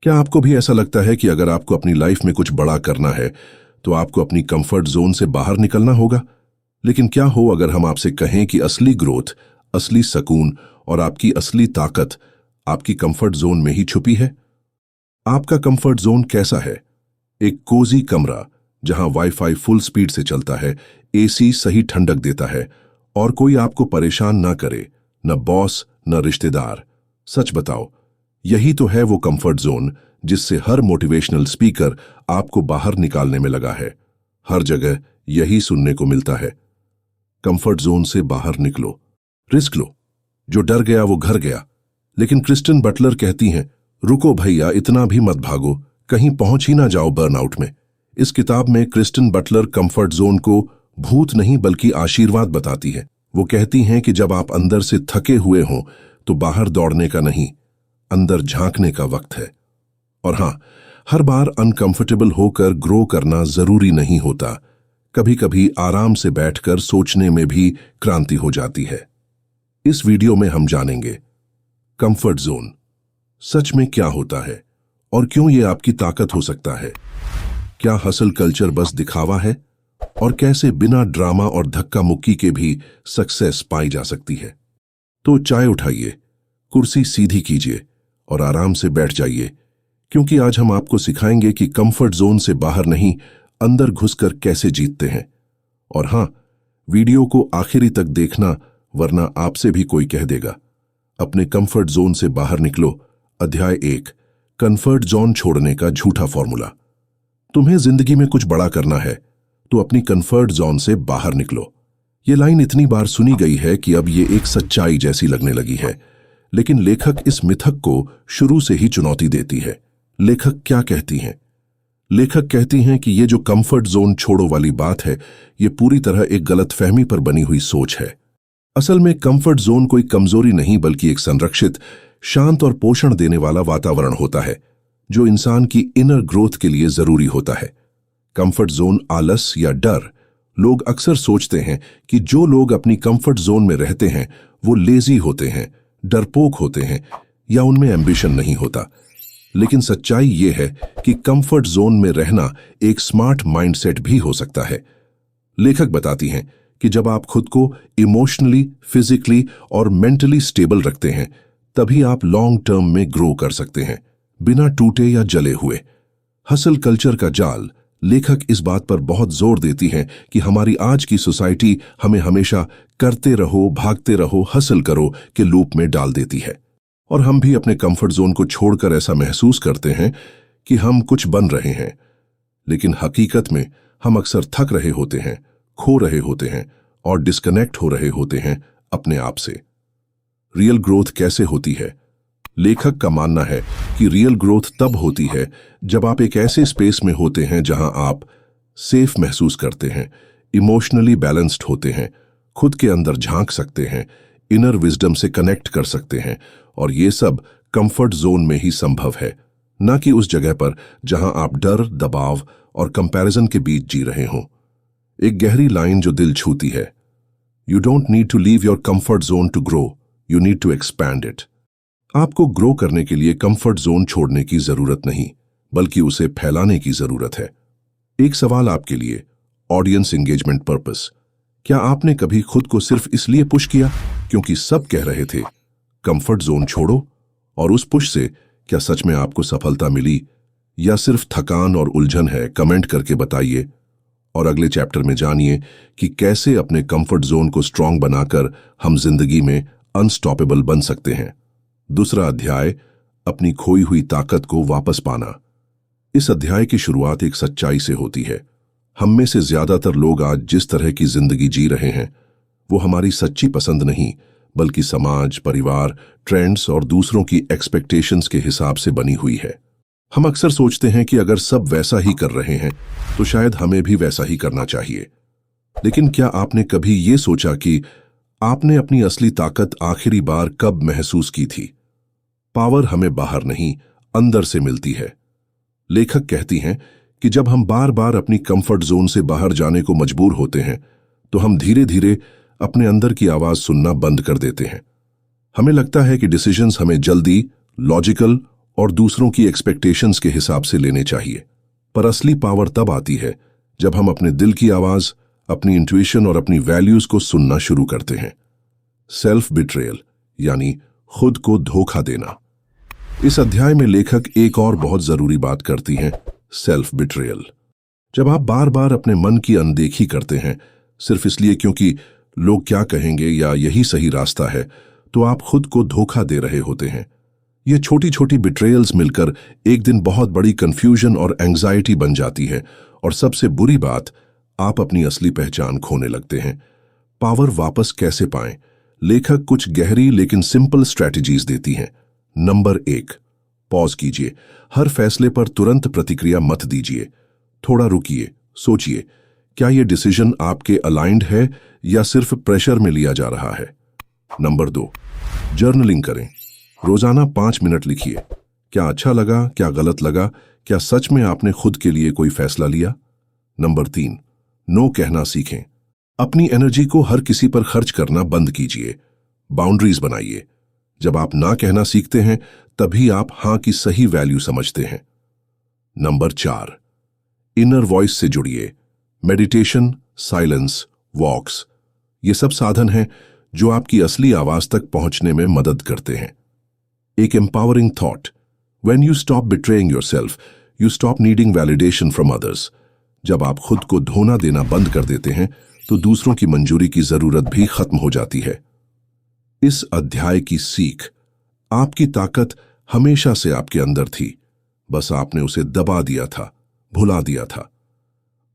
क्या आपको भी ऐसा लगता है कि अगर आपको अपनी लाइफ में कुछ बड़ा करना है तो आपको अपनी कंफर्ट जोन से बाहर निकलना होगा? लेकिन क्या हो अगर हम आपसे कहें कि असली ग्रोथ, असली सुकून और आपकी असली ताकत आपकी कंफर्ट जोन में ही छुपी है? आपका कंफर्ट जोन कैसा है? एक कोजी कमरा जहां वाईफाई फुल स्पीड से चलता है, एसी सही ठंडक देता है और कोई आपको परेशान ना करे, न बॉस न रिश्तेदार। सच बताओ, यही तो है वो कंफर्ट जोन जिससे हर मोटिवेशनल स्पीकर आपको बाहर निकालने में लगा है। हर जगह यही सुनने को मिलता है, कंफर्ट जोन से बाहर निकलो, रिस्क लो, जो डर गया वो घर गया। लेकिन क्रिस्टन बटलर कहती हैं, रुको भैया, इतना भी मत भागो, कहीं पहुंच ही ना जाओ बर्नआउट में। इस किताब में क्रिस्टन बटलर कंफर्ट जोन को भूत नहीं बल्कि आशीर्वाद बताती है। वो कहती हैं कि जब आप अंदर से थके हुए हों तो बाहर दौड़ने का नहीं, अंदर झांकने का वक्त है। और हां, हर बार अनकंफर्टेबल होकर ग्रो करना जरूरी नहीं होता। कभी कभी आराम से बैठकर सोचने में भी क्रांति हो जाती है। इस वीडियो में हम जानेंगे कंफर्ट जोन सच में क्या होता है और क्यों ये आपकी ताकत हो सकता है। क्या हसल कल्चर बस दिखावा है और कैसे बिना ड्रामा और धक्का मुक्की के भी सक्सेस पाई जा सकती है। तो चाय उठाइए, कुर्सी सीधी कीजिए और आराम से बैठ जाइए, क्योंकि आज हम आपको सिखाएंगे कि कंफर्ट जोन से बाहर नहीं, अंदर घुसकर कैसे जीतते हैं। और हां, वीडियो को आखिरी तक देखना, वरना आपसे भी कोई कह देगा। अपने कंफर्ट जोन से बाहर निकलो। अध्याय 1, कंफर्ट जोन छोड़ने का झूठा फॉर्मूला। तुम्हें जिंदगी में कुछ बड़ा करना है तो अपनी कंफर्ट जोन से बाहर निकलो। ये लाइन इतनी बार सुनी गई है कि अब ये एक सच्चाई जैसी लगने लगी है, लेकिन लेखक इस मिथक को शुरू से ही चुनौती देती है। लेखक क्या कहती हैं? लेखक कहती हैं कि ये जो कंफर्ट जोन छोड़ो वाली बात है, ये पूरी तरह एक गलतफहमी पर बनी हुई सोच है। असल में कंफर्ट जोन कोई कमजोरी नहीं बल्कि एक संरक्षित, शांत और पोषण देने वाला वातावरण होता है जो इंसान की इनर ग्रोथ के लिए जरूरी होता है। कंफर्ट जोन आलस या डर। लोग अक्सर सोचते हैं कि जो लोग अपनी कंफर्ट जोन में रहते हैं वो लेजी होते हैं, डरपोक होते हैं या उनमें एम्बिशन नहीं होता। लेकिन सच्चाई ये है कि कंफर्ट जोन में रहना एक स्मार्ट माइंडसेट भी हो सकता है। लेखक बताती हैं कि जब आप खुद को इमोशनली, फिजिकली और मेंटली स्टेबल रखते हैं, तभी आप लॉन्ग टर्म में ग्रो कर सकते हैं, बिना टूटे या जले हुए। हसल कल्चर का जाल। लेखक इस बात पर बहुत जोर देती हैं कि हमारी आज की सोसाइटी हमें हमेशा करते रहो, भागते रहो, हसल करो के लूप में डाल देती है। और हम भी अपने कंफर्ट जोन को छोड़कर ऐसा महसूस करते हैं कि हम कुछ बन रहे हैं, लेकिन हकीकत में हम अक्सर थक रहे होते हैं, खो रहे होते हैं और डिस्कनेक्ट हो रहे होते हैं अपने आप से। रियल ग्रोथ कैसे होती है? लेखक का मानना है कि रियल ग्रोथ तब होती है जब आप एक ऐसे स्पेस में होते हैं जहां आप सेफ महसूस करते हैं, इमोशनली बैलेंस्ड होते हैं, खुद के अंदर झांक सकते हैं, इनर विजडम से कनेक्ट कर सकते हैं। और ये सब कंफर्ट जोन में ही संभव है, ना कि उस जगह पर जहां आप डर, दबाव और कंपैरिजन के बीच जी रहे हों। एक गहरी लाइन जो दिल छूती है, you don't need to leave your comfort zone to grow, you need to expand it. आपको ग्रो करने के लिए कंफर्ट जोन छोड़ने की जरूरत नहीं, बल्कि उसे फैलाने की जरूरत है। एक सवाल आपके लिए, ऑडियंस एंगेजमेंट पर्पस। क्या आपने कभी खुद को सिर्फ इसलिए पुश किया क्योंकि सब कह रहे थे कंफर्ट जोन छोड़ो, और उस पुश से क्या सच में आपको सफलता मिली या सिर्फ थकान और उलझन है? कमेंट करके बताइए। और अगले चैप्टर में जानिए कि कैसे अपने कंफर्ट जोन को स्ट्रांग बनाकर हम जिंदगी में अनस्टॉपेबल बन सकते हैं। दूसरा अध्याय, अपनी खोई हुई ताकत को वापस पाना। इस अध्याय की शुरुआत एक सच्चाई से होती है। हम में से ज्यादातर लोग आज जिस तरह की जिंदगी जी रहे हैं वो हमारी सच्ची पसंद नहीं, बल्कि समाज, परिवार, ट्रेंड्स और दूसरों की एक्सपेक्टेशंस के हिसाब से बनी हुई है। हम अक्सर सोचते हैं कि अगर सब वैसा ही कर रहे हैं तो शायद हमें भी वैसा ही करना चाहिए। लेकिन क्या आपने कभी ये सोचा कि आपने अपनी असली ताकत आखिरी बार कब महसूस की थी? पावर हमें बाहर नहीं, अंदर से मिलती है। लेखक कहती हैं कि जब हम बार बार अपनी कंफर्ट जोन से बाहर जाने को मजबूर होते हैं तो हम धीरे धीरे अपने अंदर की आवाज सुनना बंद कर देते हैं। हमें लगता है कि डिसीजंस हमें जल्दी, लॉजिकल और दूसरों की एक्सपेक्टेशंस के हिसाब से लेने चाहिए। पर असली पावर तब आती है जब हम अपने दिल की आवाज, अपनी इंट्यूशन और अपनी वैल्यूज को सुनना शुरू करते हैं। सेल्फ बिट्रेयल यानी खुद को धोखा देना। इस अध्याय में लेखक एक और बहुत जरूरी बात करती हैं, सेल्फ बिट्रेयल। जब आप बार बार अपने मन की अनदेखी करते हैं सिर्फ इसलिए क्योंकि लोग क्या कहेंगे या यही सही रास्ता है, तो आप खुद को धोखा दे रहे होते हैं। ये छोटी छोटी बिट्रेयल्स मिलकर एक दिन बहुत बड़ी कंफ्यूजन और एंजाइटी बन जाती है, और सबसे बुरी बात, आप अपनी असली पहचान खोने लगते हैं। पावर वापस कैसे पाएं? लेखक कुछ गहरी लेकिन सिंपल स्ट्रैटेजीज देती हैं। नंबर 1, पॉज कीजिए। हर फैसले पर तुरंत प्रतिक्रिया मत दीजिए। थोड़ा रुकिए, सोचिए, क्या यह डिसीजन आपके अलाइंड है या सिर्फ प्रेशर में लिया जा रहा है? नंबर 2, जर्नलिंग करें। रोजाना 5 मिनट लिखिए। क्या अच्छा लगा, क्या गलत लगा, क्या सच में आपने खुद के लिए कोई फैसला लिया? नंबर 3, नो कहना सीखें। अपनी एनर्जी को हर किसी पर खर्च करना बंद कीजिए। बाउंड्रीज बनाइए। जब आप ना कहना सीखते हैं तभी आप हां की सही वैल्यू समझते हैं। नंबर 4, इनर वॉइस से जुड़िए। मेडिटेशन, साइलेंस, वॉक्स, ये सब साधन हैं जो आपकी असली आवाज तक पहुंचने में मदद करते हैं। एक empowering thought, when you stop betraying yourself, you stop needing validation from others. जब आप खुद को धोना देना बंद कर देते हैं तो दूसरों की मंजूरी की जरूरत भी खत्म हो जाती है। इस अध्याय की सीख, आपकी ताकत हमेशा से आपके अंदर थी, बस आपने उसे दबा दिया था, भुला दिया था।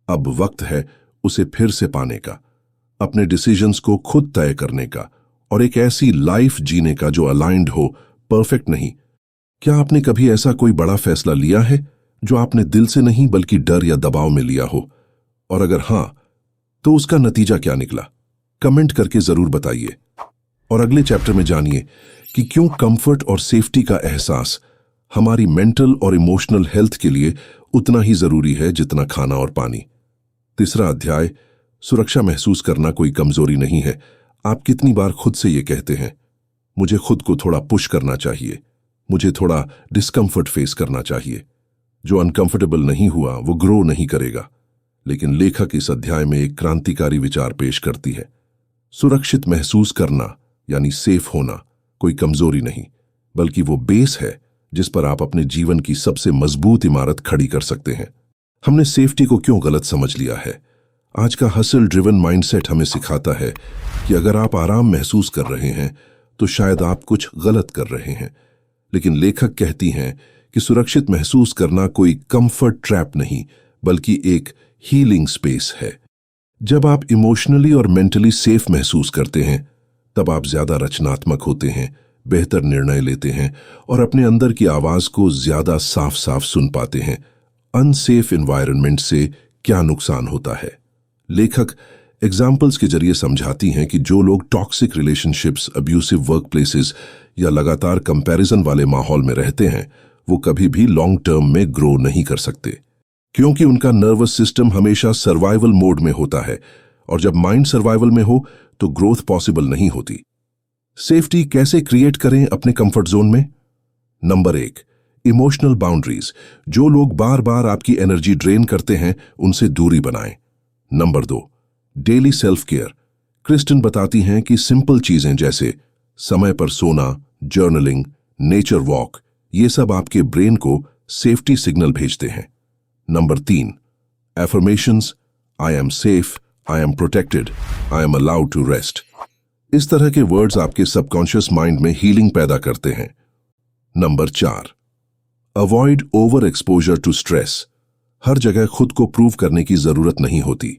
अब वक्त है उसे फिर से पाने का, अपने डिसीजंस को खुद तय करने का, और एक ऐसी लाइफ जीने का जो अलाइंड हो, परफेक्ट नहीं। क्या आपने कभी ऐसा कोई बड़ा फैसला लिया है जो आपने दिल से नहीं बल्कि डर या दबाव में लिया हो? और अगर हां, तो उसका नतीजा क्या निकला? कमेंट करके जरूर बताइए। और अगले चैप्टर में जानिए कि क्यों कंफर्ट और सेफ्टी का एहसास हमारी मेंटल और इमोशनल हेल्थ के लिए उतना ही जरूरी है जितना खाना और पानी। तीसरा अध्याय, सुरक्षा महसूस करना कोई कमजोरी नहीं है। आप कितनी बार खुद से ये कहते हैं, मुझे खुद को थोड़ा पुश करना चाहिए, मुझे थोड़ा डिस्कम्फर्ट फेस करना चाहिए। जो अनकंफर्टेबल नहीं हुआ वो ग्रो नहीं करेगा। लेकिन लेखक इस अध्याय में एक क्रांतिकारी विचार पेश करती है। सुरक्षित महसूस करना यानी सेफ होना कोई कमजोरी नहीं, बल्कि वो बेस है जिस पर आप अपने जीवन की सबसे मजबूत इमारत खड़ी कर सकते हैं। हमने सेफ्टी को क्यों गलत समझ लिया है? आज का हसल ड्रिवन माइंडसेट हमें सिखाता है कि अगर आप आराम महसूस कर रहे हैं तो शायद आप कुछ गलत कर रहे हैं। लेकिन लेखक कहती हैं कि सुरक्षित महसूस करना कोई कंफर्ट ट्रैप नहीं, बल्कि एक हीलिंग स्पेस है। जब आप इमोशनली और मेंटली सेफ महसूस करते हैं तब आप ज्यादा रचनात्मक होते हैं, बेहतर निर्णय लेते हैं और अपने अंदर की आवाज को ज्यादा साफ साफ सुन पाते हैं। अनसेफ एनवायरनमेंट से क्या नुकसान होता है? लेखक एग्जाम्पल्स के जरिए समझाती हैं कि जो लोग टॉक्सिक रिलेशनशिप्स, अब्यूसिव वर्कप्लेसेस या लगातार कंपैरिजन वाले माहौल में रहते हैं वो कभी भी लॉन्ग टर्म में ग्रो नहीं कर सकते, क्योंकि उनका नर्वस सिस्टम हमेशा सर्वाइवल मोड में होता है, और जब माइंड सर्वाइवल में हो तो ग्रोथ पॉसिबल नहीं होती। सेफ्टी कैसे क्रिएट करें अपने कंफर्ट जोन में? Number 1, emotional boundaries. जो लोग बार बार आपकी एनर्जी ड्रेन करते हैं उनसे दूरी बनाएं। Number 2, daily self care. Kristen बताती हैं कि सिंपल चीजें जैसे समय पर सोना, जर्नलिंग, नेचर वॉक, ये सब आपके ब्रेन को सेफ्टी सिग्नल भेजते हैं। Number 3, affirmations. I am safe, I am protected, I am allowed to rest. इस तरह के वर्ड्स आपके सबकॉन्शियस माइंड में हीलिंग पैदा करते हैं। Number 4, avoid over exposure to stress. हर जगह खुद को प्रूव करने की जरूरत नहीं होती।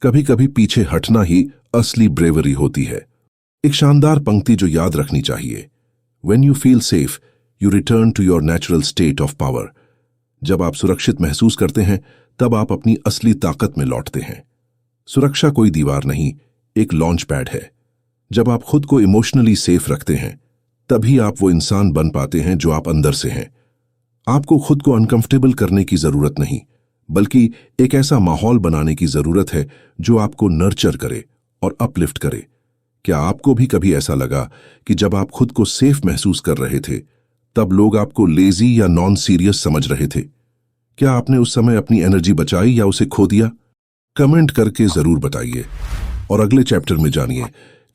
कभी कभी पीछे हटना ही असली ब्रेवरी होती है। एक शानदार पंक्ति जो याद रखनी चाहिए, When you feel safe, you return to your natural state of power. जब आप सुरक्षित महसूस करते हैं तब आप अपनी असली ताकत में लौटते हैं। सुरक्षा कोई दीवार नहीं, एक लॉन्च पैड है। जब आप खुद को इमोशनली सेफ रखते हैं तभी आप वो इंसान बन पाते हैं जो आप अंदर से हैं। आपको खुद को अनकंफर्टेबल करने की जरूरत नहीं, बल्कि एक ऐसा माहौल बनाने की जरूरत है जो आपको नर्चर करे और अपलिफ्ट करे। क्या आपको भी कभी ऐसा लगा कि जब आप खुद को सेफ महसूस कर रहे थे तब लोग आपको लेजी या नॉन सीरियस समझ रहे थे। क्या आपने उस समय अपनी एनर्जी बचाई या उसे खो दिया? कमेंट करके जरूर बताइए। और अगले चैप्टर में जानिए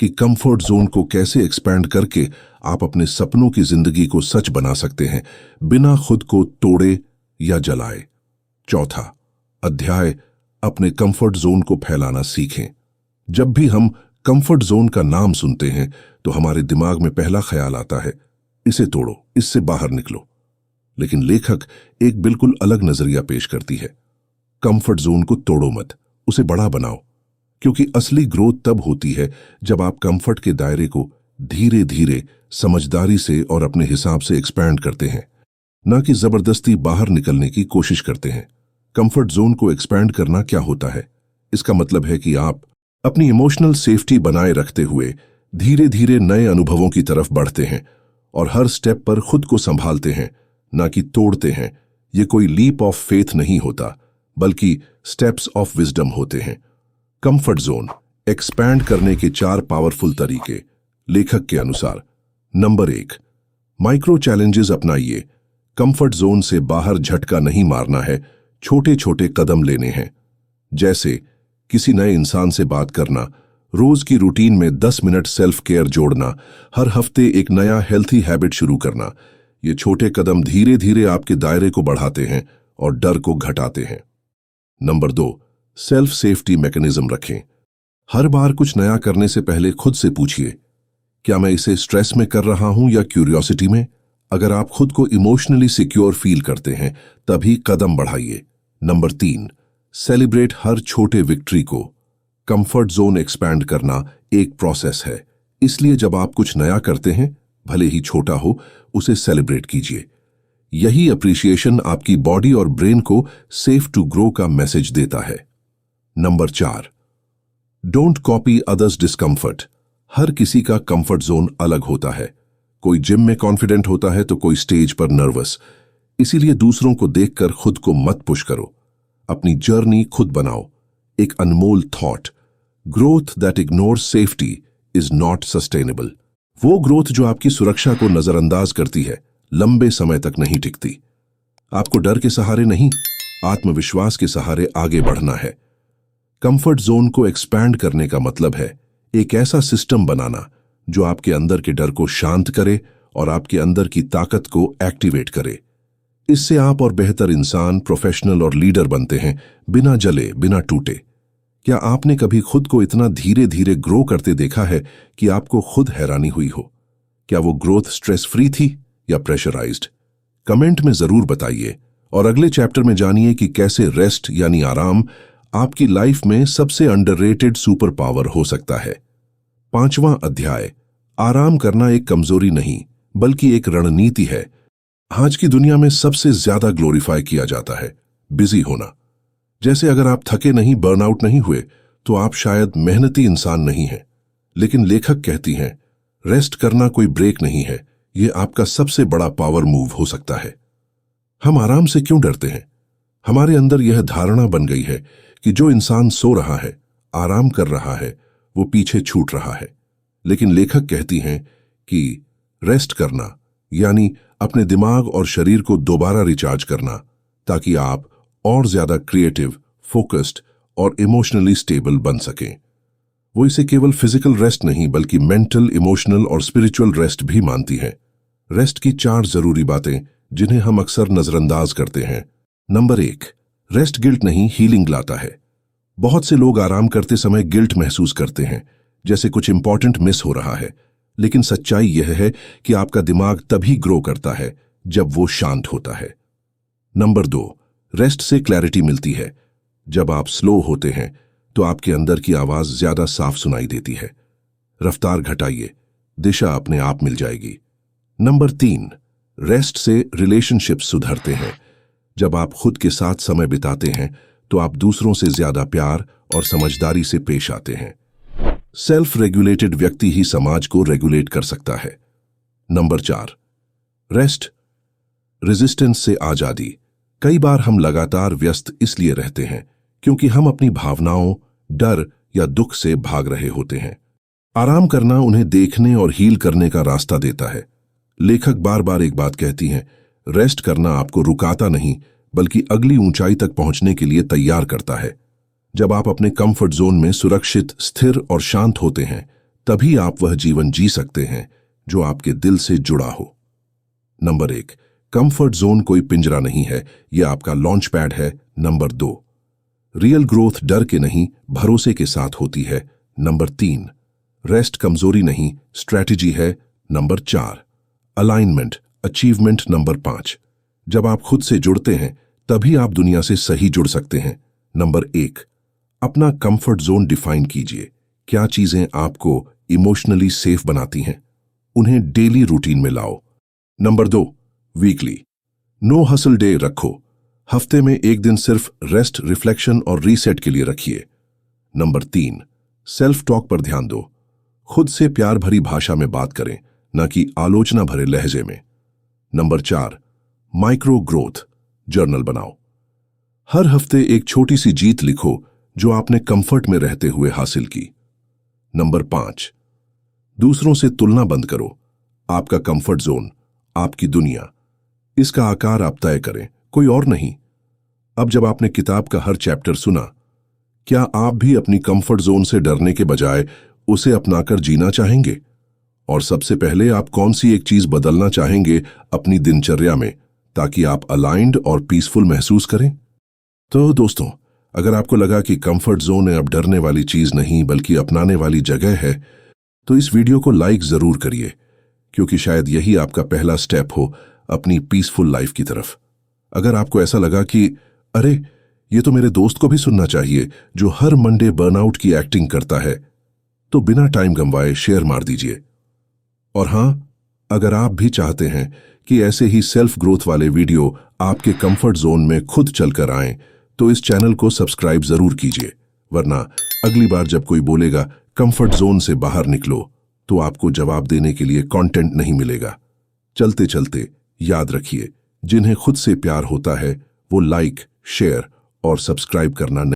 कि कंफर्ट जोन को कैसे एक्सपैंड करके आप अपने सपनों की जिंदगी को सच बना सकते हैं, बिना खुद को तोड़े या जलाए। चौथा अध्याय, अपने कंफर्ट जोन को फैलाना सीखें। जब भी हम कंफर्ट जोन का नाम सुनते हैं तो हमारे दिमाग में पहला ख्याल आता है, इसे तोड़ो, इससे बाहर निकलो। लेकिन लेखक एक बिल्कुल अलग नजरिया पेश करती है। कंफर्ट जोन को तोड़ो मत, उसे बड़ा बनाओ, क्योंकि असली ग्रोथ तब होती है जब आप कंफर्ट के दायरे को धीरे धीरे, समझदारी से और अपने हिसाब से एक्सपैंड करते हैं, ना कि जबरदस्ती बाहर निकलने की कोशिश करते हैं। कंफर्ट जोन को एक्सपैंड करना क्या होता है? इसका मतलब है कि आप अपनी इमोशनल सेफ्टी बनाए रखते हुए धीरे धीरे नए अनुभवों की तरफ बढ़ते हैं और हर स्टेप पर खुद को संभालते हैं, ना कि तोड़ते हैं। ये कोई लीप ऑफ फेथ नहीं होता, बल्कि स्टेप्स ऑफ विजडम होते हैं। कंफर्ट जोन एक्सपैंड करने के 4 पावरफुल तरीके लेखक के अनुसार। नंबर 1, माइक्रो चैलेंजेस अपनाइए। कंफर्ट जोन से बाहर झटका नहीं मारना है, छोटे छोटे कदम लेने हैं। जैसे किसी नए इंसान से बात करना, रोज की रूटीन में 10 मिनट सेल्फ केयर जोड़ना, हर हफ्ते एक नया हेल्थी हैबिट शुरू करना। ये छोटे कदम धीरे धीरे आपके दायरे को बढ़ाते हैं और डर को घटाते हैं। नंबर 2, सेल्फ सेफ्टी मैकेनिज्म रखें। हर बार कुछ नया करने से पहले खुद से पूछिए, क्या मैं इसे स्ट्रेस में कर रहा हूं या क्यूरियोसिटी में? अगर आप खुद को इमोशनली सिक्योर फील करते हैं, तभी कदम बढ़ाइए। नंबर 3, सेलिब्रेट हर छोटे विक्ट्री को। कंफर्ट जोन एक्सपैंड करना एक प्रोसेस है, इसलिए जब आप कुछ नया करते हैं, भले ही छोटा हो, उसे सेलिब्रेट कीजिए। यही अप्रिसिएशन आपकी बॉडी और ब्रेन को सेफ टू ग्रो का मैसेज देता है। Number 4, don't copy others discomfort. हर किसी का कंफर्ट जोन अलग होता है। कोई जिम में कॉन्फिडेंट होता है तो कोई स्टेज पर नर्वस। इसीलिए दूसरों को देखकर खुद को मत पुश करो, अपनी जर्नी खुद बनाओ। एक अनमोल thought, growth that ignores safety is not sustainable. वो ग्रोथ जो आपकी सुरक्षा को नजरअंदाज करती है, लंबे समय तक नहीं टिकती। आपको डर के सहारे नहीं, आत्मविश्वास के सहारे आगे बढ़ना है। कंफर्ट जोन को एक्सपैंड करने का मतलब है एक ऐसा सिस्टम बनाना जो आपके अंदर के डर को शांत करे और आपके अंदर की ताकत को एक्टिवेट करे। इससे आप और बेहतर इंसान, प्रोफेशनल और लीडर बनते हैं, बिना जले, बिना टूटे। क्या आपने कभी खुद को इतना धीरे धीरे ग्रो करते देखा है कि आपको खुद हैरानी हुई हो? क्या वो ग्रोथ स्ट्रेस फ्री थी या प्रेशराइज्ड? कमेंट में जरूर बताइए। और अगले चैप्टर में जानिए कि कैसे रेस्ट यानी आराम आपकी लाइफ में सबसे अंडररेटेड सुपर पावर हो सकता है। 5वां अध्याय, आराम करना एक कमजोरी नहीं, बल्कि एक रणनीति है। आज की दुनिया में सबसे ज्यादा ग्लोरीफाई किया जाता है बिजी होना। जैसे अगर आप थके नहीं, बर्नआउट नहीं हुए, तो आप शायद मेहनती इंसान नहीं हैं। लेकिन लेखक कहती हैं, रेस्ट करना कोई ब्रेक नहीं है, ये आपका सबसे बड़ा पावर मूव हो सकता है। हम आराम से क्यों डरते हैं? हमारे अंदर यह धारणा बन गई है कि जो इंसान सो रहा है, आराम कर रहा है, वो पीछे छूट रहा है। लेकिन लेखक कहती हैं कि रेस्ट करना यानी अपने दिमाग और शरीर को दोबारा रिचार्ज करना, ताकि आप और ज्यादा क्रिएटिव, फोकस्ड और इमोशनली स्टेबल बन सकें। वो इसे केवल फिजिकल रेस्ट नहीं, बल्कि मेंटल, इमोशनल और स्पिरिचुअल रेस्ट भी मानती हैं। रेस्ट की 4 जरूरी बातें जिन्हें हम अक्सर नजरअंदाज करते हैं। नंबर 1, रेस्ट गिल्ट नहीं, हीलिंग लाता है। बहुत से लोग आराम करते समय गिल्ट महसूस करते हैं, जैसे कुछ इंपॉर्टेंट मिस हो रहा है। लेकिन सच्चाई यह है कि आपका दिमाग तभी ग्रो करता है जब वो शांत होता है। नंबर 2, रेस्ट से क्लैरिटी मिलती है। जब आप स्लो होते हैं तो आपके अंदर की आवाज ज्यादा साफ सुनाई देती है। रफ्तार घटाइए, दिशा अपने आप मिल जाएगी। नंबर 3, रेस्ट से रिलेशनशिप सुधरते हैं। जब आप खुद के साथ समय बिताते हैं तो आप दूसरों से ज्यादा प्यार और समझदारी से पेश आते हैं। सेल्फ रेगुलेटेड व्यक्ति ही समाज को रेगुलेट कर सकता है। नंबर 4, रेस्ट, रेजिस्टेंस से आजादी। कई बार हम लगातार व्यस्त इसलिए रहते हैं क्योंकि हम अपनी भावनाओं, डर या दुख से भाग रहे होते हैं। आराम करना उन्हें देखने और हील करने का रास्ता देता है। लेखक बार बार एक बात कहती हैं, रेस्ट करना आपको रुकाता नहीं बल्कि अगली ऊंचाई तक पहुंचने के लिए तैयार करता है। जब आप अपने कंफर्ट जोन में सुरक्षित, स्थिर और शांत होते हैं, तभी आप वह जीवन जी सकते हैं जो आपके दिल से जुड़ा हो। नंबर 1, कंफर्ट जोन कोई पिंजरा नहीं है, यह आपका लॉन्च पैड है। नंबर 2, रियल ग्रोथ डर के नहीं, भरोसे के साथ होती है। नंबर 3, रेस्ट कमजोरी नहीं, स्ट्रैटेजी है। Number 4, alignment, achievement. नंबर 5, जब आप खुद से जुड़ते हैं तभी आप दुनिया से सही जुड़ सकते हैं। नंबर 1, अपना कंफर्ट जोन डिफाइन कीजिए। क्या चीजें आपको इमोशनली सेफ बनाती हैं, उन्हें डेली रूटीन में लाओ। Number 2, weekly no hassle day रखो। हफ्ते में एक दिन सिर्फ रेस्ट, रिफ्लेक्शन और रीसेट के लिए रखिए। नंबर 3, सेल्फ टॉक पर ध्यान दो। खुद से प्यार भरी भाषा में बात करें, न कि आलोचना भरे लहजे में। नंबर 4, माइक्रो ग्रोथ जर्नल बनाओ। हर हफ्ते एक छोटी सी जीत लिखो जो आपने कंफर्ट में रहते हुए हासिल की। नंबर 5, दूसरों से तुलना बंद करो। आपका कंफर्ट जोन, आपकी दुनिया, इसका आकार आप तय करें, कोई और नहीं। अब जब आपने किताब का हर चैप्टर सुना, क्या आप भी अपनी कंफर्ट जोन से डरने के बजाय उसे अपनाकर जीना चाहेंगे? और सबसे पहले आप कौन सी एक चीज बदलना चाहेंगे अपनी दिनचर्या में ताकि आप अलाइंड और पीसफुल महसूस करें? तो दोस्तों, अगर आपको लगा कि कंफर्ट जोन अब डरने वाली चीज नहीं बल्कि अपनाने वाली जगह है, तो इस वीडियो को लाइक जरूर करिए, क्योंकि शायद यही आपका पहला स्टेप हो अपनी पीसफुल लाइफ की तरफ। अगर आपको ऐसा लगा कि अरे, ये तो मेरे दोस्त को भी सुनना चाहिए जो हर मंडे बर्नआउट की एक्टिंग करता है, तो बिना टाइम गंवाए शेयर मार दीजिए। और हां, अगर आप भी चाहते हैं कि ऐसे ही सेल्फ ग्रोथ वाले वीडियो आपके कंफर्ट जोन में खुद चलकर आएं, तो इस चैनल को सब्सक्राइब जरूर कीजिए, वरना अगली बार जब कोई बोलेगा कंफर्ट जोन से बाहर निकलो, तो आपको जवाब देने के लिए कंटेंट नहीं मिलेगा। चलते चलते याद रखिए, जिन्हें खुद से प्यार होता है वो लाइक, शेयर और सब्सक्राइब करना नहीं